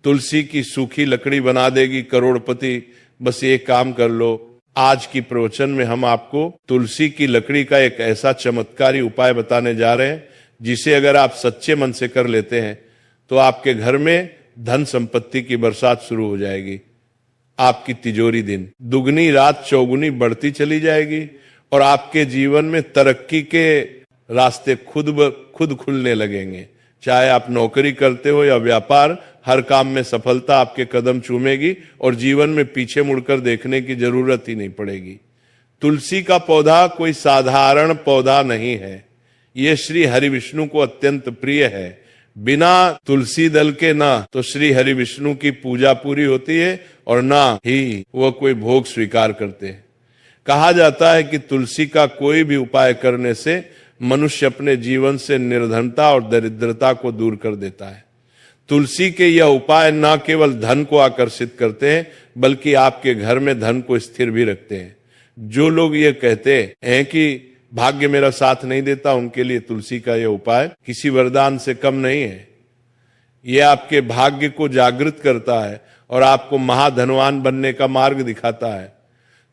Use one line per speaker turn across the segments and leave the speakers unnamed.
तुलसी की सूखी लकड़ी बना देगी करोड़पति, बस ये काम कर लो। आज की प्रवचन में हम आपको तुलसी की लकड़ी का एक ऐसा चमत्कारी उपाय बताने जा रहे हैं जिसे अगर आप सच्चे मन से कर लेते हैं तो आपके घर में धन संपत्ति की बरसात शुरू हो जाएगी। आपकी तिजोरी दिन दुगनी रात चौगुनी बढ़ती चली जाएगी और आपके जीवन में तरक्की के रास्ते खुद खुलने लगेंगे। चाहे आप नौकरी करते हो या व्यापार, हर काम में सफलता आपके कदम चूमेगी और जीवन में पीछे मुड़कर देखने की जरूरत ही नहीं पड़ेगी। तुलसी का पौधा कोई साधारण पौधा नहीं है, ये श्री हरि विष्णु को अत्यंत प्रिय है। बिना तुलसी दल के ना तो श्री हरि विष्णु की पूजा पूरी होती है और ना ही वह कोई भोग स्वीकार करते हैं। कहा जाता है कि तुलसी का कोई भी उपाय करने से मनुष्य अपने जीवन से निर्धनता और दरिद्रता को दूर कर देता है। तुलसी के यह उपाय न केवल धन को आकर्षित करते हैं बल्कि आपके घर में धन को स्थिर भी रखते हैं। जो लोग ये कहते हैं कि भाग्य मेरा साथ नहीं देता, उनके लिए तुलसी का यह उपाय किसी वरदान से कम नहीं है। यह आपके भाग्य को जागृत करता है और आपको महाधनवान बनने का मार्ग दिखाता है।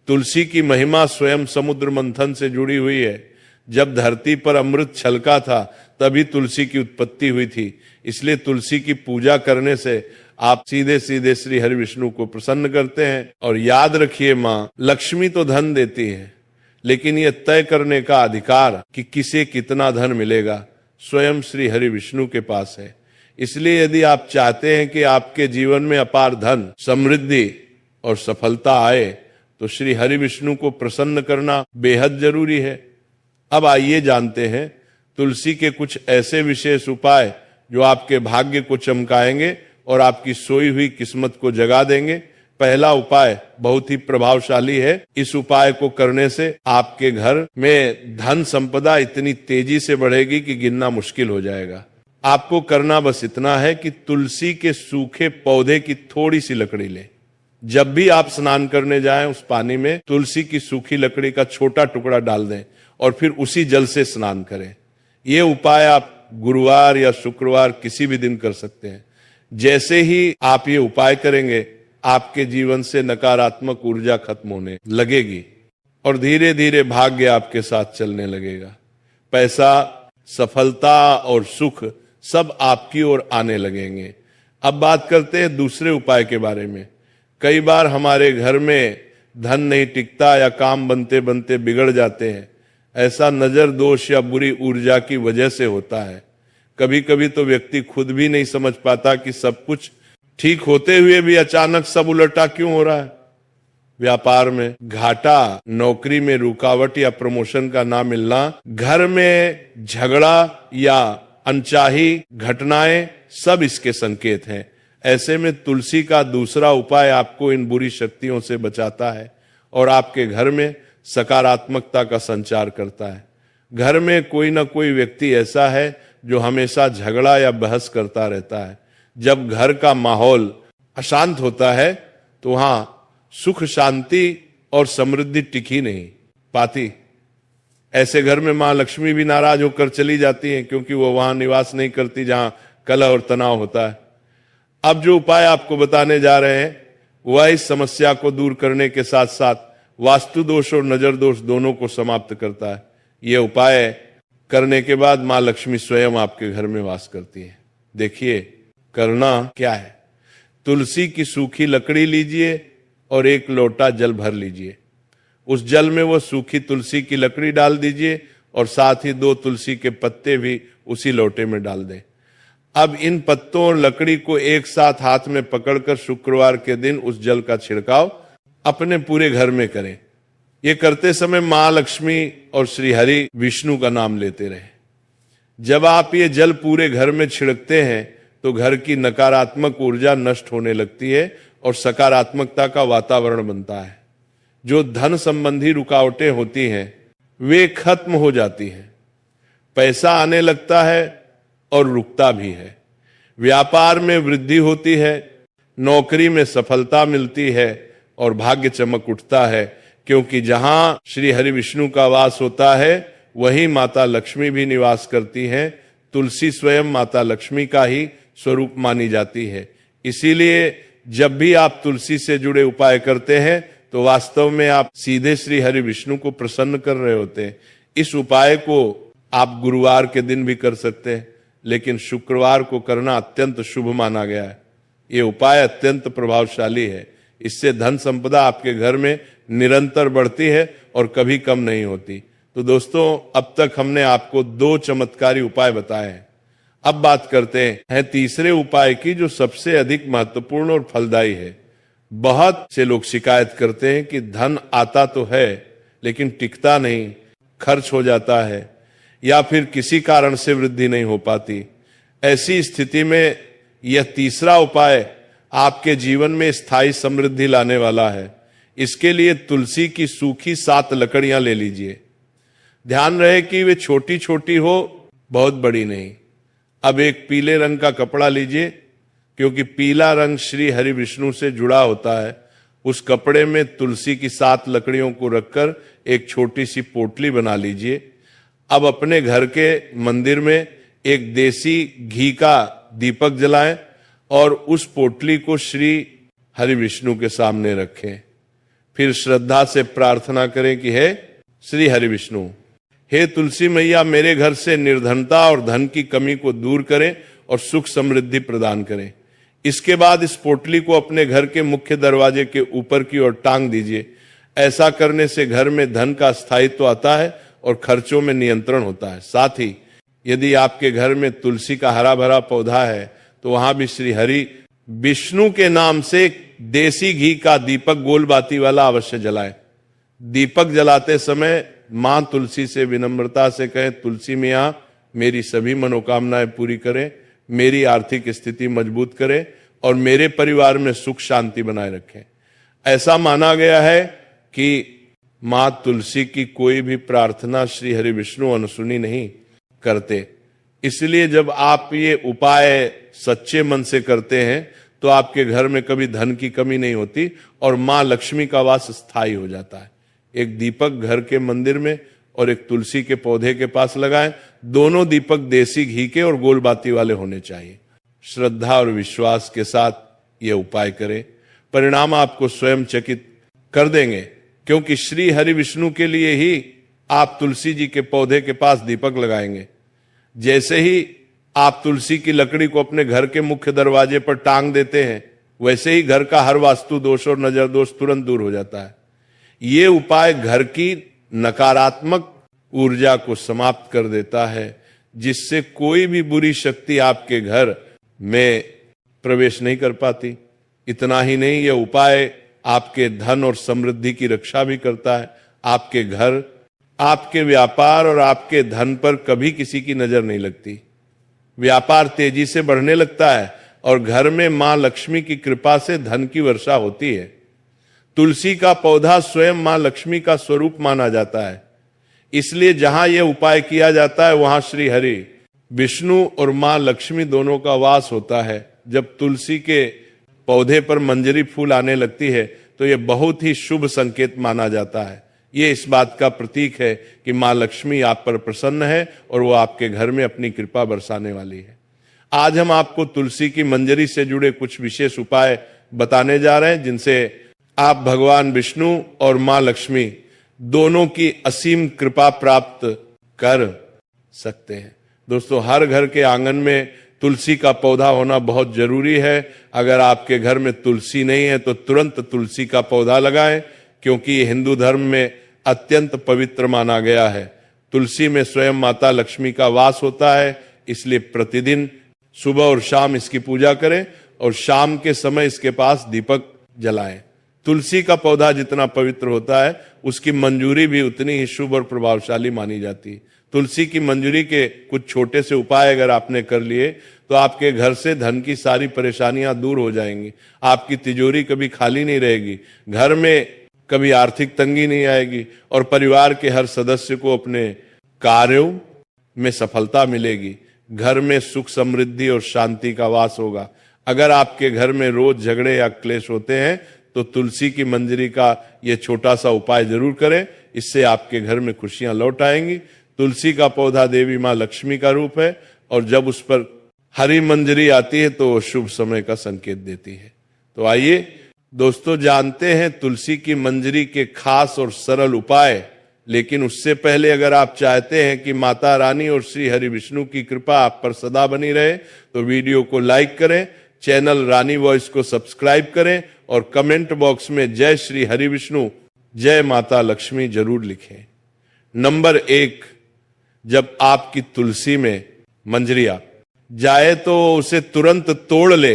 तुलसी की महिमा स्वयं समुद्र मंथन से जुड़ी हुई है। जब धरती पर अमृत छलका था तभी तुलसी की उत्पत्ति हुई थी। इसलिए तुलसी की पूजा करने से आप सीधे सीधे श्री हरि विष्णु को प्रसन्न करते हैं। और याद रखिए, माँ लक्ष्मी तो धन देती है, लेकिन यह तय करने का अधिकार कि किसे कितना धन मिलेगा स्वयं श्री हरि विष्णु के पास है। इसलिए यदि आप चाहते हैं कि आपके जीवन में अपार धन, समृद्धि और सफलता आए तो श्री हरि विष्णु को प्रसन्न करना बेहद जरूरी है। अब आइए जानते हैं तुलसी के कुछ ऐसे विशेष उपाय जो आपके भाग्य को चमकाएंगे और आपकी सोई हुई किस्मत को जगा देंगे। पहला उपाय बहुत ही प्रभावशाली है। इस उपाय को करने से आपके घर में धन संपदा इतनी तेजी से बढ़ेगी कि गिनना मुश्किल हो जाएगा। आपको करना बस इतना है कि तुलसी के सूखे पौधे की थोड़ी सी लकड़ी लें। जब भी आप स्नान करने जाएं उस पानी में तुलसी की सूखी लकड़ी का छोटा टुकड़ा डाल दें और फिर उसी जल से स्नान करें। ये उपाय आप गुरुवार या शुक्रवार किसी भी दिन कर सकते हैं। जैसे ही आप ये उपाय करेंगे आपके जीवन से नकारात्मक ऊर्जा खत्म होने लगेगी और धीरे धीरे भाग्य आपके साथ चलने लगेगा। पैसा, सफलता और सुख सब आपकी ओर आने लगेंगे। अब बात करते हैं दूसरे उपाय के बारे में। कई बार हमारे घर में धन नहीं टिकता या काम बनते बनते बिगड़ जाते हैं। ऐसा नजर दोष या बुरी ऊर्जा की वजह से होता है। कभी कभी तो व्यक्ति खुद भी नहीं समझ पाता कि सब कुछ ठीक होते हुए भी अचानक सब उलटा क्यों हो रहा है। व्यापार में घाटा, नौकरी में रुकावट या प्रमोशन का ना मिलना, घर में झगड़ा या अनचाही घटनाएं सब इसके संकेत हैं। ऐसे में तुलसी का दूसरा उपाय आपको इन बुरी शक्तियों से बचाता है और आपके घर में सकारात्मकता का संचार करता है। घर में कोई ना कोई व्यक्ति ऐसा है जो हमेशा झगड़ा या बहस करता रहता है। जब घर का माहौल अशांत होता है तो वहां सुख, शांति और समृद्धि टिकी नहीं पाती। ऐसे घर में मां लक्ष्मी भी नाराज होकर चली जाती हैं क्योंकि वो वहां निवास नहीं करती जहां कलह और तनाव होता है। अब जो उपाय आपको बताने जा रहे हैं वह इस समस्या को दूर करने के साथ साथ वास्तु दोष और नजर दोष दोनों को समाप्त करता है। यह उपाय करने के बाद मां लक्ष्मी स्वयं आपके घर में वास करती है। देखिए करना क्या है। तुलसी की सूखी लकड़ी लीजिए और एक लोटा जल भर लीजिए। उस जल में वो सूखी तुलसी की लकड़ी डाल दीजिए और साथ ही 2 तुलसी के पत्ते भी उसी लोटे में डाल दें। अब इन पत्तों और लकड़ी को एक साथ हाथ में पकड़कर शुक्रवार के दिन उस जल का छिड़काव अपने पूरे घर में करें। ये करते समय मां लक्ष्मी और श्री हरि विष्णु का नाम लेते रहें। जब आप ये जल पूरे घर में छिड़कते हैं तो घर की नकारात्मक ऊर्जा नष्ट होने लगती है और सकारात्मकता का वातावरण बनता है। जो धन संबंधी रुकावटें होती हैं वे खत्म हो जाती हैं। पैसा आने लगता है और रुकता भी है। व्यापार में वृद्धि होती है, नौकरी में सफलता मिलती है और भाग्य चमक उठता है, क्योंकि जहां श्री हरि विष्णु का वास होता है वहीं माता लक्ष्मी भी निवास करती हैं। तुलसी स्वयं माता लक्ष्मी का ही स्वरूप मानी जाती है। इसीलिए जब भी आप तुलसी से जुड़े उपाय करते हैं तो वास्तव में आप सीधे श्री हरि विष्णु को प्रसन्न कर रहे होते हैं। इस उपाय को आप गुरुवार के दिन भी कर सकते हैं, लेकिन शुक्रवार को करना अत्यंत शुभ माना गया है। ये उपाय अत्यंत प्रभावशाली है। इससे धन संपदा आपके घर में निरंतर बढ़ती है और कभी कम नहीं होती। तो दोस्तों, अब तक हमने आपको 2 चमत्कारी उपाय बताए हैं। अब बात करते हैं तीसरे उपाय की, जो सबसे अधिक महत्वपूर्ण और फलदायी है। बहुत से लोग शिकायत करते हैं कि धन आता तो है लेकिन टिकता नहीं, खर्च हो जाता है, या फिर किसी कारण से वृद्धि नहीं हो पाती। ऐसी स्थिति में यह तीसरा उपाय आपके जीवन में स्थायी समृद्धि लाने वाला है। इसके लिए तुलसी की सूखी 7 लकड़ियां ले लीजिए। ध्यान रहे कि वे छोटी छोटी हो, बहुत बड़ी नहीं। अब एक पीले रंग का कपड़ा लीजिए, क्योंकि पीला रंग श्री हरि विष्णु से जुड़ा होता है। उस कपड़े में तुलसी की 7 लकड़ियों को रखकर एक छोटी सी पोटली बना लीजिए। अब अपने घर के मंदिर में एक देसी घी का दीपक जलाएं और उस पोटली को श्री हरि विष्णु के सामने रखें। फिर श्रद्धा से प्रार्थना करें कि हे श्री हरि विष्णु, हे तुलसी मैया, मेरे घर से निर्धनता और धन की कमी को दूर करें और सुख समृद्धि प्रदान करें। इसके बाद इस पोटली को अपने घर के मुख्य दरवाजे के ऊपर की ओर टांग दीजिए। ऐसा करने से घर में धन का स्थायित्व आता है और खर्चों में नियंत्रण होता है। साथ ही यदि आपके घर में तुलसी का हरा भरा पौधा है तो वहां भी श्री हरि विष्णु के नाम से देसी घी का दीपक गोल बाती वाला अवश्य जलाएं। दीपक जलाते समय मां तुलसी से विनम्रता से कहें, तुलसी मियां मेरी सभी मनोकामनाएं पूरी करें, मेरी आर्थिक स्थिति मजबूत करें और मेरे परिवार में सुख शांति बनाए रखें। ऐसा माना गया है कि मां तुलसी की कोई भी प्रार्थना श्री हरि विष्णु अनसुनी नहीं करते। इसलिए जब आप ये उपाय सच्चे मन से करते हैं तो आपके घर में कभी धन की कमी नहीं होती और मां लक्ष्मी का वास स्थायी हो जाता है। एक दीपक घर के मंदिर में और एक तुलसी के पौधे के पास लगाएं। दोनों दीपक देसी घी के और गोल बाती वाले होने चाहिए। श्रद्धा और विश्वास के साथ ये उपाय करें, परिणाम आपको स्वयं चकित कर देंगे, क्योंकि श्री हरि विष्णु के लिए ही आप तुलसी जी के पौधे के पास दीपक लगाएंगे। जैसे ही आप तुलसी की लकड़ी को अपने घर के मुख्य दरवाजे पर टांग देते हैं, वैसे ही घर का हर वास्तु दोष और नजर दोष तुरंत दूर हो जाता है। ये उपाय घर की नकारात्मक ऊर्जा को समाप्त कर देता है, जिससे कोई भी बुरी शक्ति आपके घर में प्रवेश नहीं कर पाती। इतना ही नहीं, यह उपाय आपके धन और समृद्धि की रक्षा भी करता है। आपके घर, आपके व्यापार और आपके धन पर कभी किसी की नजर नहीं लगती। व्यापार तेजी से बढ़ने लगता है और घर में मां लक्ष्मी की कृपा से धन की वर्षा होती है। तुलसी का पौधा स्वयं मां लक्ष्मी का स्वरूप माना जाता है। इसलिए जहां यह उपाय किया जाता है वहां श्री हरि विष्णु और मां लक्ष्मी दोनों का वास होता है। जब तुलसी के पौधे पर मंजरी फूल आने लगती है तो यह बहुत ही शुभ संकेत माना जाता है। ये इस बात का प्रतीक है कि मां लक्ष्मी आप पर प्रसन्न है और वो आपके घर में अपनी कृपा बरसाने वाली है। आज हम आपको तुलसी की मंजरी से जुड़े कुछ विशेष उपाय बताने जा रहे हैं, जिनसे आप भगवान विष्णु और मां लक्ष्मी दोनों की असीम कृपा प्राप्त कर सकते हैं। दोस्तों, हर घर के आंगन में तुलसी का पौधा होना बहुत जरूरी है। अगर आपके घर में तुलसी नहीं है तो तुरंत तुलसी का पौधा लगाएं, क्योंकि ये हिंदू धर्म में अत्यंत पवित्र माना गया है। तुलसी में स्वयं माता लक्ष्मी का वास होता है, इसलिए प्रतिदिन सुबह और शाम इसकी पूजा करें और शाम के समय इसके पास दीपक जलाएं। तुलसी का पौधा जितना पवित्र होता है, उसकी मंजूरी भी उतनी ही शुभ और प्रभावशाली मानी जाती है। तुलसी की मंजूरी के कुछ छोटे से उपाय अगर आपने कर लिए तो आपके घर से धन की सारी परेशानियां दूर हो जाएंगी। आपकी तिजोरी कभी खाली नहीं रहेगी, घर में कभी आर्थिक तंगी नहीं आएगी और परिवार के हर सदस्य को अपने कार्यों में सफलता मिलेगी। घर में सुख समृद्धि और शांति का वास होगा। अगर आपके घर में रोज झगड़े या क्लेश होते हैं तो तुलसी की मंजरी का ये छोटा सा उपाय जरूर करें, इससे आपके घर में खुशियां लौट आएंगी। तुलसी का पौधा देवी मां लक्ष्मी का रूप है और जब उस पर हरी मंजरी आती है तो शुभ समय का संकेत देती है। तो आइए दोस्तों जानते हैं तुलसी की मंजरी के खास और सरल उपाय। लेकिन उससे पहले अगर आप चाहते हैं कि माता रानी और श्री हरि विष्णु की कृपा आप पर सदा बनी रहे तो वीडियो को लाइक करें, चैनल रानी वॉइस को सब्सक्राइब करें और कमेंट बॉक्स में जय श्री हरि विष्णु, जय माता लक्ष्मी जरूर लिखें। नंबर 1, जब आपकी तुलसी में मंजरिया जाए तो उसे तुरंत तोड़ ले,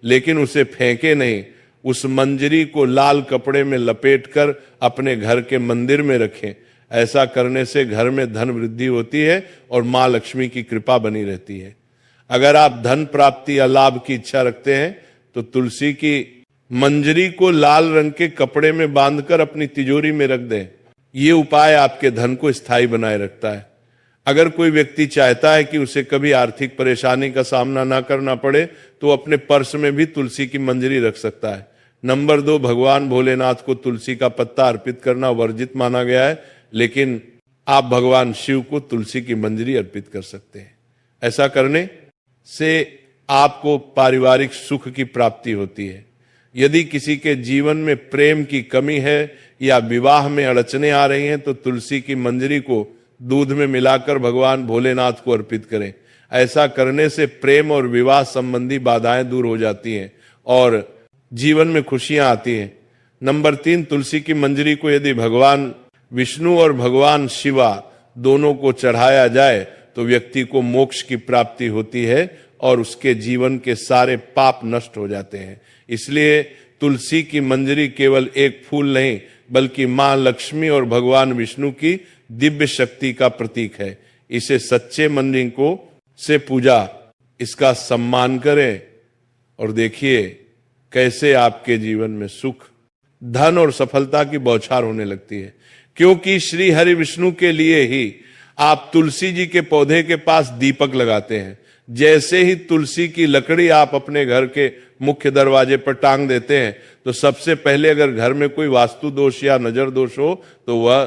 लेकिन उसे फेंके नहीं। उस मंजरी को लाल कपड़े में लपेटकर अपने घर के मंदिर में रखें। ऐसा करने से घर में धन वृद्धि होती है और मां लक्ष्मी की कृपा बनी रहती है। अगर आप धन प्राप्ति या लाभ की इच्छा रखते हैं तो तुलसी की मंजरी को लाल रंग के कपड़े में बांधकर अपनी तिजोरी में रख दें। ये उपाय आपके धन को स्थायी बनाए रखता है। अगर कोई व्यक्ति चाहता है कि उसे कभी आर्थिक परेशानी का सामना ना करना पड़े तो अपने पर्स में भी तुलसी की मंजरी रख सकता है। नंबर 2, भगवान भोलेनाथ को तुलसी का पत्ता अर्पित करना वर्जित माना गया है, लेकिन आप भगवान शिव को तुलसी की मंजरी अर्पित कर सकते हैं। ऐसा करने से आपको पारिवारिक सुख की प्राप्ति होती है। यदि किसी के जीवन में प्रेम की कमी है या विवाह में अड़चने आ रही हैं तो तुलसी की मंजरी को दूध में मिलाकर भगवान भोलेनाथ को अर्पित करें। ऐसा करने से प्रेम और विवाह संबंधी बाधाएं दूर हो जाती हैं और जीवन में खुशियां आती हैं। नंबर 3, तुलसी की मंजरी को यदि भगवान विष्णु और भगवान शिवा दोनों को चढ़ाया जाए तो व्यक्ति को मोक्ष की प्राप्ति होती है और उसके जीवन के सारे पाप नष्ट हो जाते हैं। इसलिए तुलसी की मंजरी केवल एक फूल नहीं बल्कि मां लक्ष्मी और भगवान विष्णु की दिव्य शक्ति का प्रतीक है। इसे सच्चे मन को से पूजा, इसका सम्मान करें और देखिए कैसे आपके जीवन में सुख, धन और सफलता की बौछार होने लगती है। क्योंकि श्री हरि विष्णु के लिए ही आप तुलसी जी के पौधे के पास दीपक लगाते हैं। जैसे ही तुलसी की लकड़ी आप अपने घर के मुख्य दरवाजे पर टांग देते हैं तो सबसे पहले अगर घर में कोई वास्तु दोष या नजर दोष हो तो वह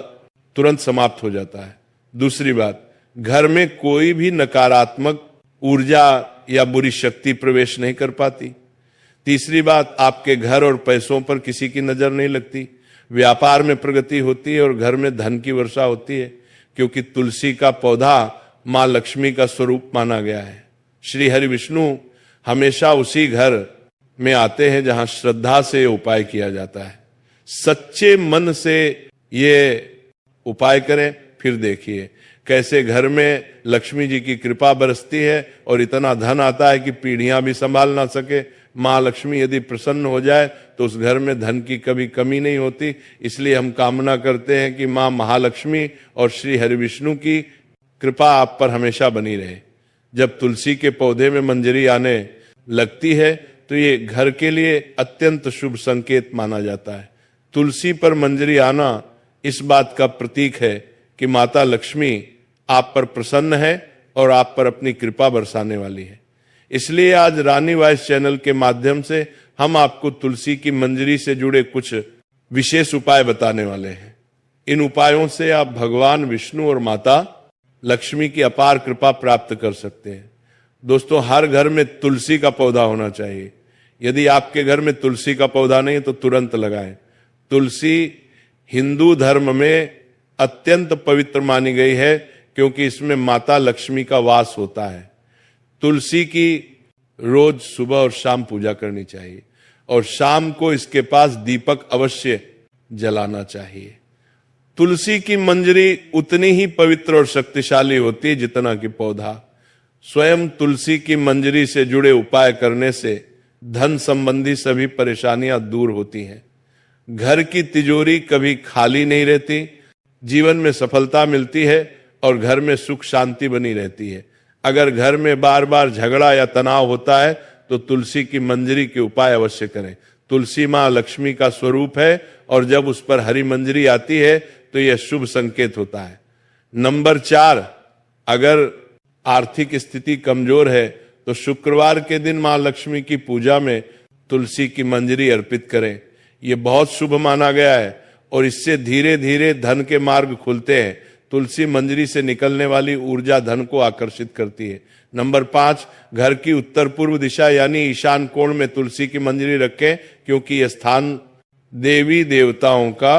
तुरंत समाप्त हो जाता है। दूसरी बात, घर में कोई भी नकारात्मक ऊर्जा या बुरी शक्ति प्रवेश नहीं कर पाती। तीसरी बात, आपके घर और पैसों पर किसी की नजर नहीं लगती। व्यापार में प्रगति होती है और घर में धन की वर्षा होती है, क्योंकि तुलसी का पौधा मां लक्ष्मी का स्वरूप माना गया है। श्री हरि विष्णु हमेशा उसी घर में आते हैं जहां श्रद्धा से उपाय किया जाता है। सच्चे मन से ये उपाय करें, फिर देखिए कैसे घर में लक्ष्मी जी की कृपा बरसती है और इतना धन आता है कि पीढ़ियां भी संभाल ना सके। मां लक्ष्मी यदि प्रसन्न हो जाए तो उस घर में धन की कभी कमी नहीं होती। इसलिए हम कामना करते हैं कि मां महालक्ष्मी और श्री हरि विष्णु की कृपा आप पर हमेशा बनी रहे। जब तुलसी के पौधे में मंजरी आने लगती है तो ये घर के लिए अत्यंत शुभ संकेत माना जाता है। तुलसी पर मंजरी आना इस बात का प्रतीक है कि माता लक्ष्मी आप पर प्रसन्न है और आप पर अपनी कृपा बरसाने वाली है। इसलिए आज रानी वॉइस चैनल के माध्यम से हम आपको तुलसी की मंजरी से जुड़े कुछ विशेष उपाय बताने वाले हैं। इन उपायों से आप भगवान विष्णु और माता लक्ष्मी की अपार कृपा प्राप्त कर सकते हैं। दोस्तों, हर घर में तुलसी का पौधा होना चाहिए। यदि आपके घर में तुलसी का पौधा नहीं तो तुरंत लगाएं। तुलसी हिंदू धर्म में अत्यंत पवित्र मानी गई है क्योंकि इसमें माता लक्ष्मी का वास होता है। तुलसी की रोज सुबह और शाम पूजा करनी चाहिए और शाम को इसके पास दीपक अवश्य जलाना चाहिए। तुलसी की मंजरी उतनी ही पवित्र और शक्तिशाली होती है जितना कि पौधा। स्वयं तुलसी की मंजरी से जुड़े उपाय करने से धन संबंधी सभी परेशानियां दूर होती हैं। घर की तिजोरी कभी खाली नहीं रहती, जीवन में सफलता मिलती है और घर में सुख शांति बनी रहती है। अगर घर में बार बार झगड़ा या तनाव होता है तो तुलसी की मंजरी के उपाय अवश्य करें। तुलसी मां लक्ष्मी का स्वरूप है और जब उस पर हरी मंजरी आती है तो यह शुभ संकेत होता है। नंबर 4, अगर आर्थिक स्थिति कमजोर है तो शुक्रवार के दिन मां लक्ष्मी की पूजा में तुलसी की मंजरी अर्पित करें। यह बहुत शुभ माना गया है और इससे धीरे धीरे धन के मार्ग खुलते हैं। तुलसी मंजरी से निकलने वाली ऊर्जा धन को आकर्षित करती है। नंबर 5, घर की उत्तर पूर्व दिशा यानी ईशान कोण में तुलसी की मंजरी रखें, क्योंकि यह स्थान देवी देवताओं का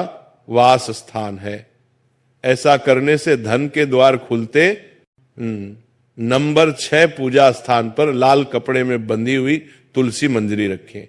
वास स्थान है। ऐसा करने से धन के द्वार खुलते। नंबर 6, पूजा स्थान पर लाल कपड़े में बंधी हुई तुलसी मंजरी रखें।